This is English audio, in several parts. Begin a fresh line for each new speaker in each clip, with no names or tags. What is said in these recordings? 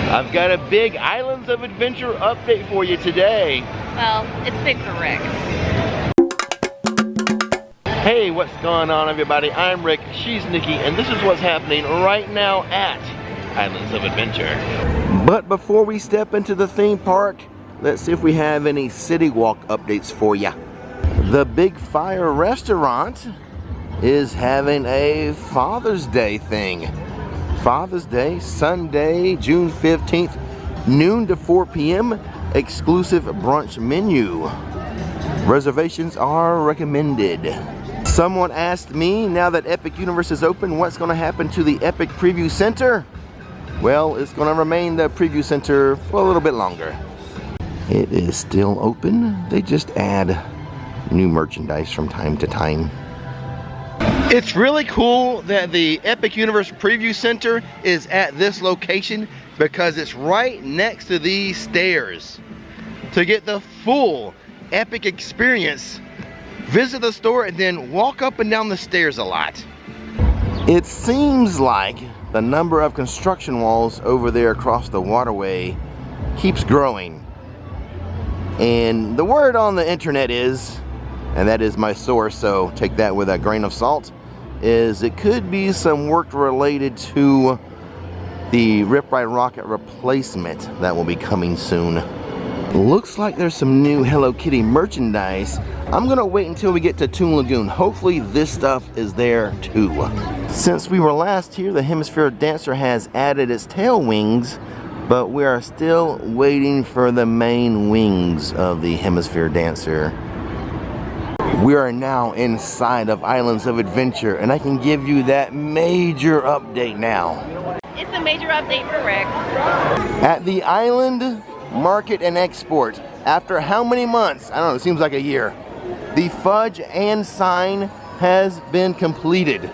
I've got a big Islands of Adventure update for you today.
Well, it's big for Rick.
Hey, what's going on, everybody? I'm Rick, she's Nikki, and this is what's happening right now at Islands of Adventure. But before we step into the theme park, let's see if we have any CityWalk updates for you. The Big Fire restaurant is having a Father's Day thing. Father's Day, Sunday, June 15th, noon to 4 p.m., exclusive brunch menu. Reservations are recommended. Someone asked me, now that Epic Universe is open, what's going to happen to the Epic Preview Center? Well, it's going to remain the Preview Center for a little bit longer. It is still open. They just add new merchandise from time to time. It's really cool that the Epic Universe Preview Center is at this location because it's right next to these stairs. To get the full Epic experience, visit the store and then walk up and down the stairs a lot. It seems like the number of construction walls over there across the waterway keeps growing. And the word on the internet is, and that is my source, so take that with a grain of salt, is it could be some work related to the Rip Ride Rocket replacement that will be coming soon. Looks like there's some new Hello Kitty merchandise. I'm gonna wait until we get to Toon Lagoon. Hopefully this stuff is there too. Since we were last here, the Hemisphere Dancer has added its tail wings, but we are still waiting for the main wings of the Hemisphere Dancer. We are now inside of Islands of Adventure, and I can give you that major update now.
It's a major update for Rick.
At the Island Market and Export, after how many months? I don't know, it seems like a year. The fudge and sign has been completed.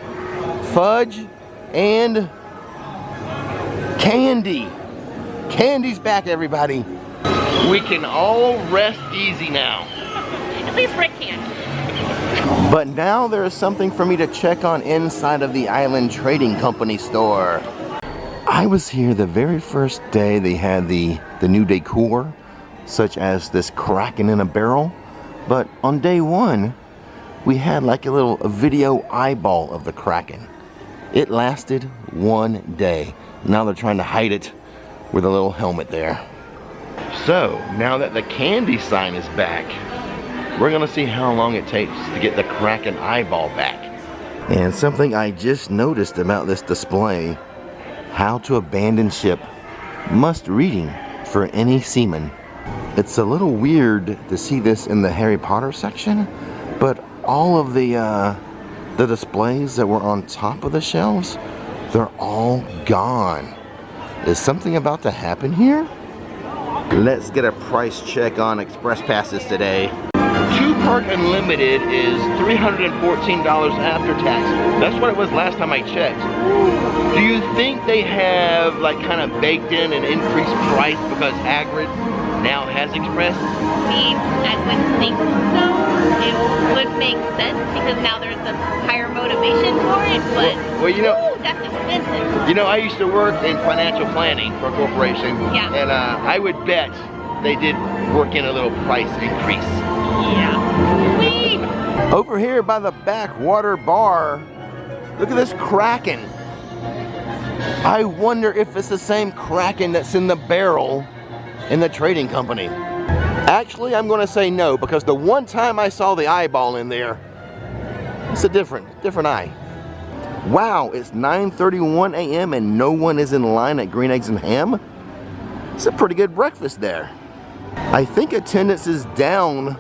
Fudge and candy. Candy's back, everybody. We can all rest easy now.
At least Rick can.
But now there is something for me to check on inside of the Island Trading Company store. I was here the very first day they had the new decor, such as this Kraken in a barrel. But on day one, we had like a little video eyeball of the Kraken. It lasted one day. Now they're trying to hide it with a little helmet there. So, now that the candy sign is back, we're gonna see how long it takes to get the Kraken eyeball back. And something I just noticed about this display, how to abandon ship, must reading for any seaman. It's a little weird to see this in the Harry Potter section, but all of the displays that were on top of the shelves, they're all gone. Is something about to happen here? Let's get a price check on express passes today. 2-Park Unlimited is $314 after tax. That's what it was last time I checked. Do you think they have like kind of baked in an increased price because Hagrid now has express?
I wouldn't think so. It would make sense because now there's a higher motivation for it, but
well, you know,
that's expensive.
You know, I used to work in financial planning for a corporation,
yeah.
And I would bet they did work in a little price increase.
Yeah. Whee!
Over here by the backwater bar, look at this Kraken. I wonder if it's the same Kraken that's in the barrel in the trading company. Actually, I'm gonna say no, because the one time I saw the eyeball in there, it's a different eye. Wow, it's 9:31 a.m. and no one is in line at Green Eggs and Ham. It's a pretty good breakfast there. I think attendance is down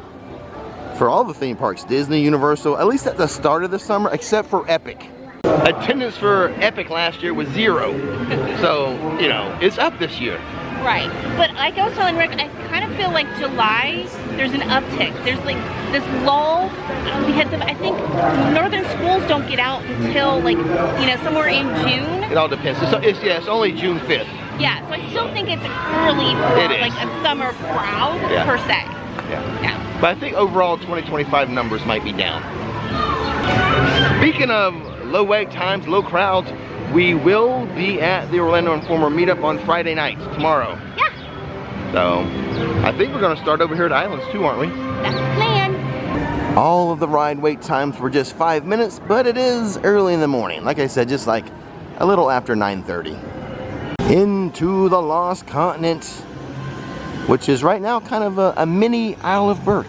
for all the theme parks, Disney, Universal, at least at the start of the summer, except for Epic. Attendance for Epic last year was 0. So, you know, it's up this year.
Right, but like I was telling Rick, I kind of feel like July, there's an uptick. There's like this lull because I think northern schools don't get out until like, you know, somewhere in June.
It all depends. It's only June 5th.
Yeah, so I still think it's early for like a summer crowd per se. Yeah.
But I think overall 2025 numbers might be down. Speaking of low wait times, low crowds, we will be at the Orlando Informer meetup on Friday night, tomorrow.
Yeah.
So, I think we're gonna start over here at Islands too, aren't we?
That's the plan.
All of the ride wait times were just 5 minutes, but it is early in the morning. Like I said, just like a little after 9:30. Into the Lost Continent, which is right now kind of a mini Isle of Berk.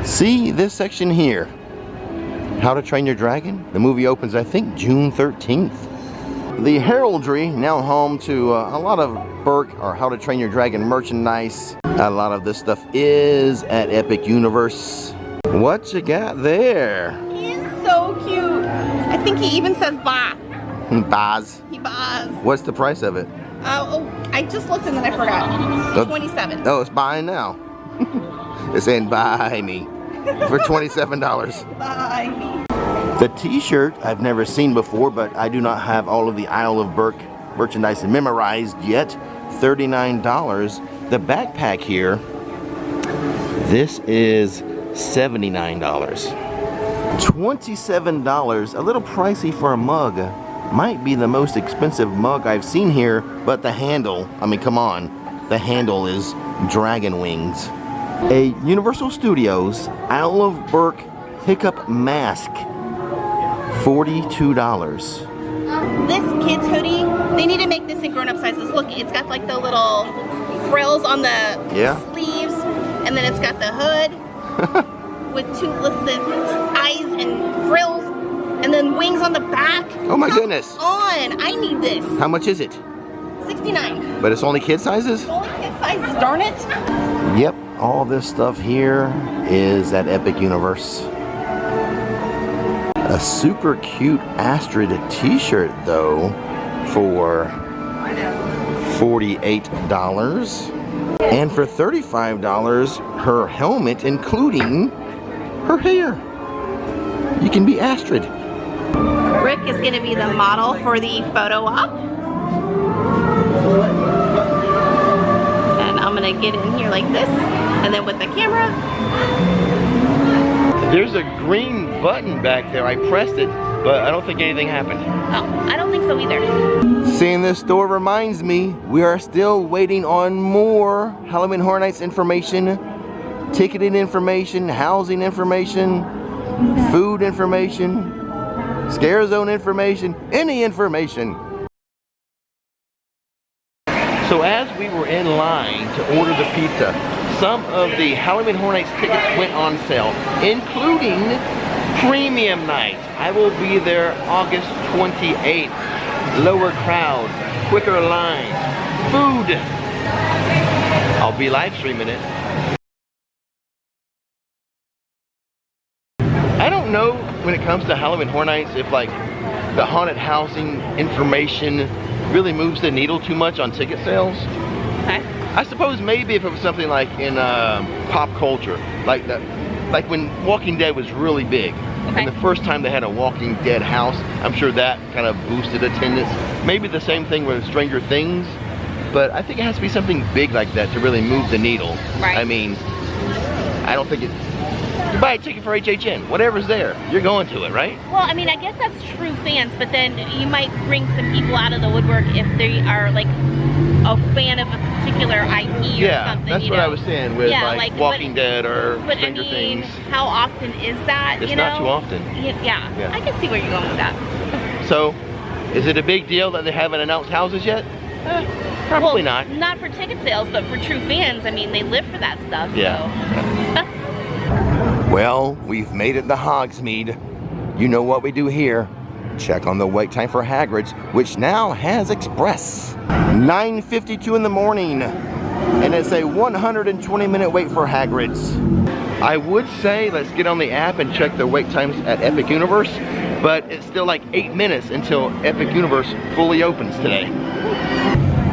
See this section here, How to Train Your Dragon. The movie opens, I think, June 13th. The heraldry, now home to a lot of Berk or How to Train Your Dragon merchandise. A lot of this stuff is at Epic Universe. What you got there?
He is so cute. I think he even says "ba."
Baz.
He buys.
What's the price of it?
Oh, I just looked and then I forgot. 27.
Oh, it's buying now. It's saying buy me for $27.
Buy me.
The t-shirt I've never seen before, but I do not have all of the Isle of Berk merchandise memorized yet. $39. The backpack here, this is $79. $27, a little pricey for a mug. Might be the most expensive mug I've seen here, but the handle, I mean, come on, the handle is dragon wings. A Universal Studios Isle of Berk Hiccup mask, $42.
This kid's hoodie, they need to make this in grown-up sizes. Look, it's got like the little frills on the sleeves, and then it's got the hood with two listed eyes and frills. And then wings on the back.
Oh my goodness.
On, I need this.
How much is it?
$69.
But it's only kid sizes?
It's only kid sizes, darn it.
Yep, all this stuff here is at Epic Universe. A super cute Astrid t-shirt though for $48. And for $35, her helmet including her hair. You can be Astrid.
Rick is going to be the model for the photo op. And I'm going to get in here like this. And then with the camera.
There's a green button back there. I pressed it, but I don't think anything happened.
Oh, I don't think so either.
Seeing this store reminds me, we are still waiting on more Halloween Horror Nights information, ticketing information, housing information, food information, scare zone information, any information. So as we were in line to order the pizza, some of the Halloween Horror Nights tickets went on sale, including premium night. I will be there August 28th. Lower crowds, quicker lines, food. I'll be live streaming it. I don't know when it comes to Halloween Horror Nights if like the haunted housing information really moves the needle too much on ticket sales.
Okay.
I suppose maybe if it was something like in pop culture, like when Walking Dead was really big, and the first time they had a Walking Dead house, I'm sure that kind of boosted attendance. Maybe the same thing with Stranger Things, but I think it has to be something big like that to really move the needle.
Right.
I mean, I don't think it. You buy a ticket for HHN, whatever's there, you're going to it, right?
Well, I mean, I guess that's true fans, but then you might bring some people out of the woodwork if they are like a fan of a particular IP or something.
Yeah, that's what I was saying with like Walking Dead or Stranger Things.
How often is that?
It's not too often.
Yeah, I can see where you're going with that.
So, is it a big deal that they haven't announced houses yet? Probably not.
Not for ticket sales, but for true fans. I mean, they live for that stuff.
Yeah.
So.
Well, we've made it to Hogsmeade. You know what we do here. Check on the wait time for Hagrid's, which now has Express. 9:52 in the morning, and it's a 120-minute wait for Hagrid's. I would say let's get on the app and check the wait times at Epic Universe, but it's still like 8 minutes until Epic Universe fully opens today.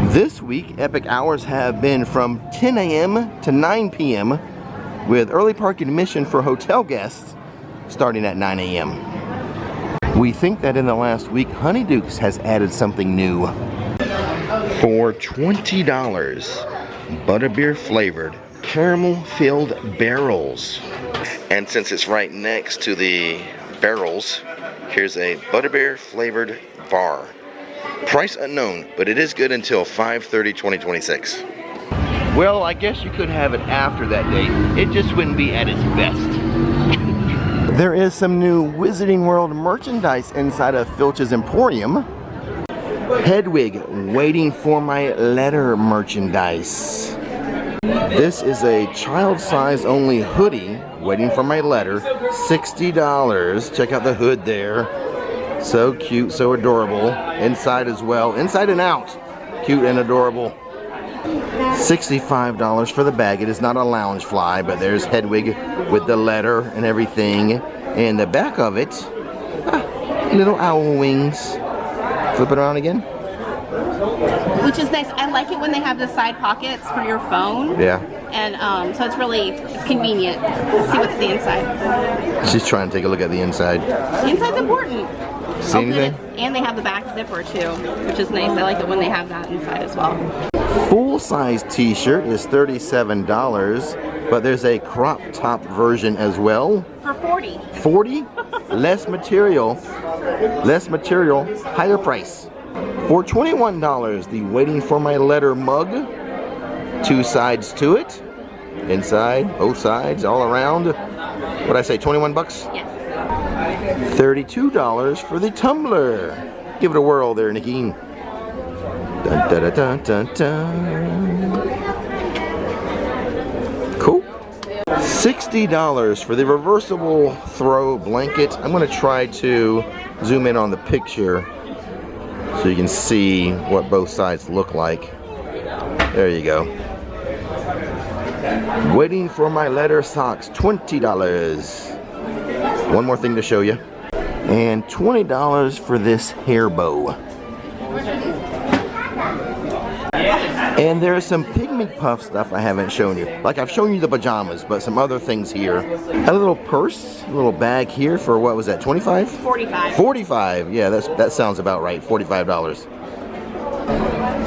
This week, Epic hours have been from 10 a.m. to 9 p.m. with early park admission for hotel guests starting at 9 a.m. We think that in the last week, Honeydukes has added something new. For $20, butterbeer flavored, caramel filled barrels. And since it's right next to the barrels, Here's a butterbeer flavored bar. Price unknown, but it is good until 5/30/2026. Well, I guess you could have it after that date. It just wouldn't be at its best. There is some new Wizarding World merchandise inside of Filch's Emporium. Hedwig, waiting for my letter merchandise. This is a child size only hoodie, waiting for my letter, $60. Check out the hood there. So cute, so adorable. Inside as well, inside and out. Cute and adorable. $65 for the bag. It is not a lounge fly, but there's Hedwig with the letter and everything. And the back of it, little owl wings. Flip it around again.
Which is nice. I like it when they have the side pockets for your phone.
Yeah.
And so it's convenient. Let's see what's the inside.
She's trying to take a look at the inside.
The inside's important.
See anything?
And they have the back zipper too, which is nice. I like it when they have that inside as well.
Full-size t-shirt is $37, but there's a crop top version as well.
For 40.
40? Less material, higher price. For $21, the Waiting for My Letter mug. 2 sides to it. Inside, both sides, all around. What'd I say, 21 bucks?
Yes.
$32 for the tumbler. Give it a whirl there, Nikki. Dun, dun, dun, dun, dun. Cool. $60 for the reversible throw blanket. I'm going to try to zoom in on the picture so you can see what both sides look like. There you go. Waiting for My Letter socks, $20. One more thing to show you. And $20 for this hair bow. And there's some Pygmy Puff stuff I haven't shown you. Like I've shown you the pajamas, but some other things here. A little purse, a little bag here for what was that, 25?
45.
45, yeah, that sounds about right, $45.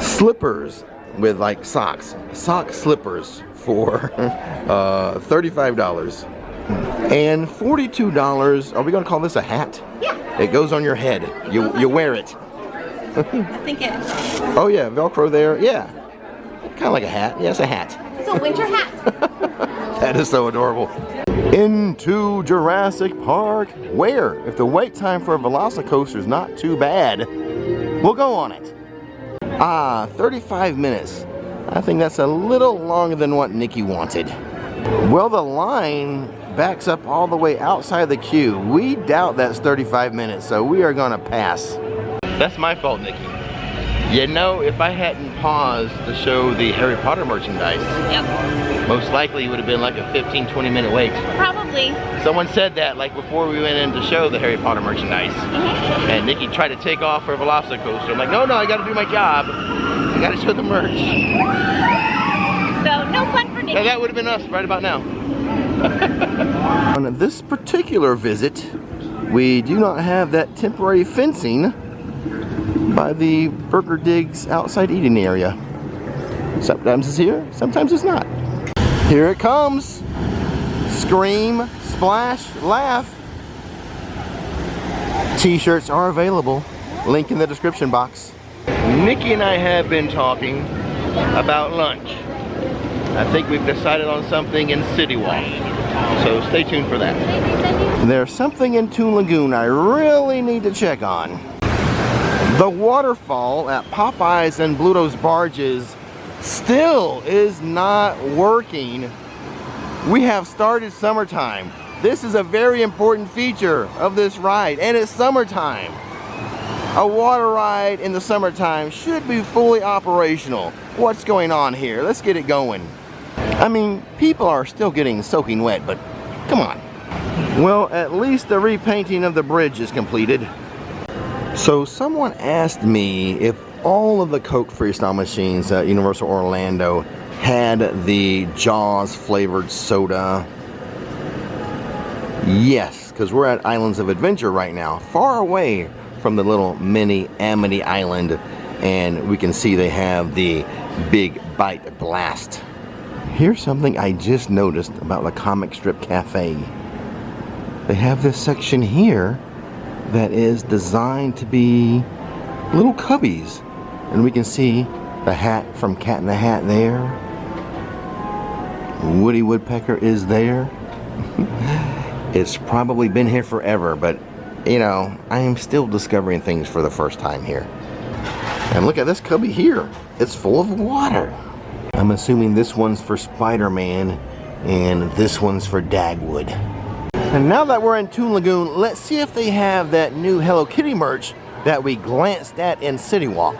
Slippers with like socks. Sock slippers for $35. And $42, are we gonna call this a hat?
Yeah.
It goes on your head, you wear it.
I think it.
Oh yeah, Velcro there, yeah. Kind of like a hat. Yeah, it's a hat.
It's a winter hat.
That is so adorable. Into Jurassic Park, where, if the wait time for a Velocicoaster is not too bad, we'll go on it. 35 minutes. I think that's a little longer than what Nikki wanted. Well, the line backs up all the way outside the queue. We doubt that's 35 minutes, so we are gonna pass. That's my fault, Nikki. You know, if I hadn't paused to show the Harry Potter merchandise,
Yep.
most likely it would have been like a 15-20 minute wait.
Probably.
Someone said that like before we went in to show the Harry Potter merchandise. And Nikki tried to take off her Velocicoaster. I'm like, no, I gotta do my job. I gotta show the merch.
So, no fun for Nikki.
Now, that would have been us right about now. On this particular visit, we do not have that temporary fencing by the Burger Digs outside eating area. Sometimes it's here, sometimes it's not. Here it comes. Scream, splash, laugh. T-shirts are available. Link in the description box. Nikki and I have been talking about lunch. I think we've decided on something in CityWalk. So stay tuned for that. There's something in Toon Lagoon I really need to check on. The waterfall at Popeyes and Bluto's Barges still is not working. We have started summertime. This is a very important feature of this ride, and it's summertime. A water ride in the summertime should be fully operational. What's going on here? Let's get it going. I mean, people are still getting soaking wet, but come on. Well, at least the repainting of the bridge is completed. So someone asked me if all of the Coke Freestyle machines at Universal Orlando had the Jaws flavored soda. Yes, because we're at Islands of Adventure right now, far away from the little mini Amity Island, and we can see they have the Big Bite Blast. Here's something I just noticed about the Comic Strip Cafe. They have this section here that is designed to be little cubbies. And we can see the hat from Cat in the Hat there. Woody Woodpecker is there. It's probably been here forever, but you know, I am still discovering things for the first time here. And look at this cubby here. It's full of water. I'm assuming this one's for Spider-Man and this one's for Dagwood. And now that we're in Toon Lagoon, let's see if they have that new Hello Kitty merch that we glanced at in CityWalk.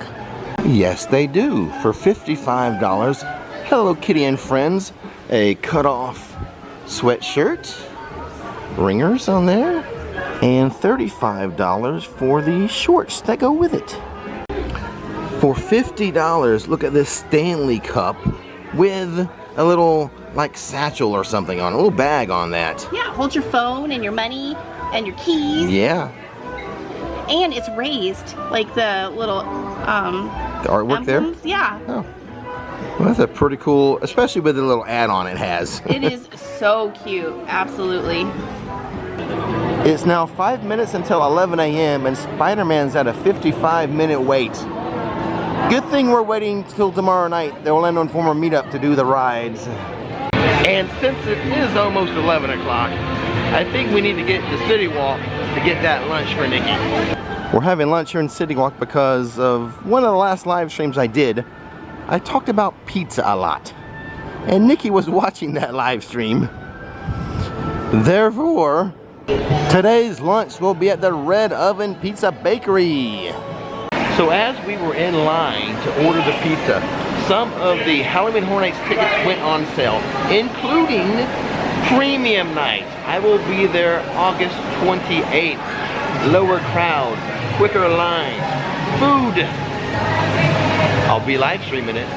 Yes, they do. For $55, Hello Kitty and Friends, a cut-off sweatshirt, ringers on there, and $35 for the shorts that go with it. For $50, look at this Stanley cup with a little like satchel or something on, a little bag on that.
Yeah, hold your phone and your money and your keys.
Yeah.
And it's raised, like the little
the artwork
emblems.
there?
Yeah.
Oh. Well, that's a pretty cool, especially with the little add-on it has.
It is so cute, absolutely.
It's now 5 minutes until 11 a.m. and Spider-Man's at a 55-minute wait. Good thing we're waiting till tomorrow night. They'll end on former meetup to do the rides. And since it is almost 11 o'clock, I think we need to get to CityWalk to get that lunch for Nikki. We're having lunch here in CityWalk because of one of the last live streams I did. I talked about pizza a lot. And Nikki was watching that live stream. Therefore, today's lunch will be at the Red Oven Pizza Bakery. So as we were in line to order the pizza, some of the Halloween Horror Nights tickets went on sale, including Premium Night. I will be there August 28th. Lower crowds, quicker lines, food. I'll be live streaming it.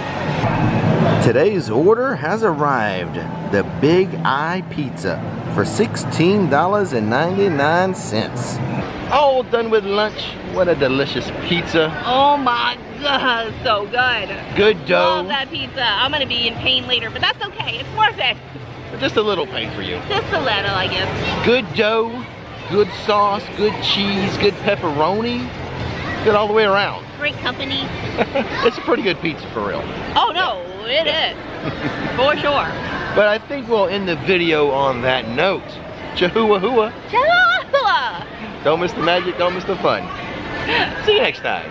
Today's order has arrived. The Big Eye Pizza for $16.99. All done with lunch. What a delicious pizza.
Oh my god, so good.
Good dough.
Love that pizza. I'm gonna be in pain later, but that's okay. It's worth it.
Just a little pain for you.
Just a little, I guess.
Good dough, good sauce, good cheese, good pepperoni. Good all the way around.
Great company.
It's a pretty good pizza for real.
Oh no, it is. For sure.
But I think we'll end the video on that note. Chihuahua hua.
Chihuahua!
Don't miss the magic, don't miss the fun. See you next time.